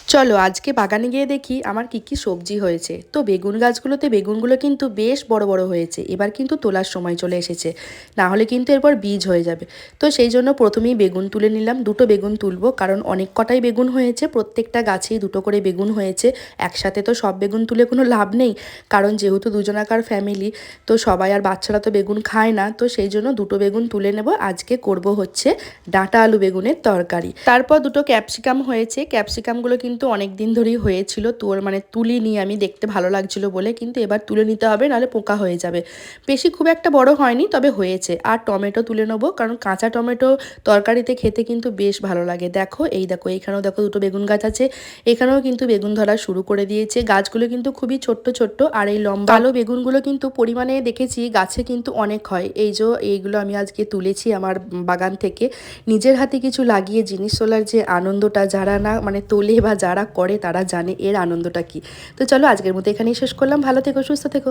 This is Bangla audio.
চলো আজকে বাগানে গিয়ে দেখি আমার কি কি সবজি হয়েছে। তো বেগুন গাছগুলোতে বেগুনগুলো কিন্তু বেশ বড় বড় হয়েছে, এবার কিন্তু তোলার সময় চলে এসেছে, না হলে কিন্তু এরপর বীজ হয়ে যাবে। তো সেই জন্য প্রথমেই বেগুন তুলে নিলাম, দুটো বেগুন তুলবো, কারণ অনেক কটাই বেগুন হয়েছে, প্রত্যেকটা গাছেই দুটো করে বেগুন হয়েছে। একসাথে তো সব বেগুন তুলে কোনো লাভ নেই, কারণ যেহেতু দুজনাকার ফ্যামিলি, তো সবাই আর বাচ্চারা তো বেগুন খায় না, তো সেই জন্য দুটো বেগুন তুলে নেব। আজকে করব হচ্ছে ডাঁটা আলু বেগুনের তরকারি। তারপর দুটো ক্যাপসিকাম হয়েছে, ক্যাপসিকামগুলো কিন্তু অনেক দিন ধরেই হয়েছিল, তোর মানে তুলিনি আমি, দেখতে ভালো লাগছিল বলে, কিন্তু এবার তুলে নিতে হবে, নাহলে পোকা হয়ে যাবে। বেশি খুব একটা বড় হয়নি, তবে হয়েছে। আর টমেটো তুলে নেবো, কারণ কাঁচা টমেটো তরকারিতে খেতে কিন্তু বেশ ভালো লাগে। দেখো এই দেখো, এখানেও দেখো দুটো বেগুন গাছ আছে, এখানেও কিন্তু বেগুন ধরা শুরু করে দিয়েছে। গাছগুলো কিন্তু খুবই ছোট্ট ছোট্ট, আর এই লম্বা কালো বেগুনগুলো কিন্তু পরিমাণে দেখেছি গাছে কিন্তু অনেক হয়। এই যে এইগুলো আমি আজকে তুলেছি আমার বাগান থেকে। নিজের হাতে কিছু লাগিয়ে জিনিস তোলার যে আনন্দটা, যারা না মানে তোলে বা যারা করে তারা জানে এর আনন্দটা কি। তো চলো আজকের মতো এখানেই শেষ করলাম। ভালো থেকো, সুস্থ থেকো।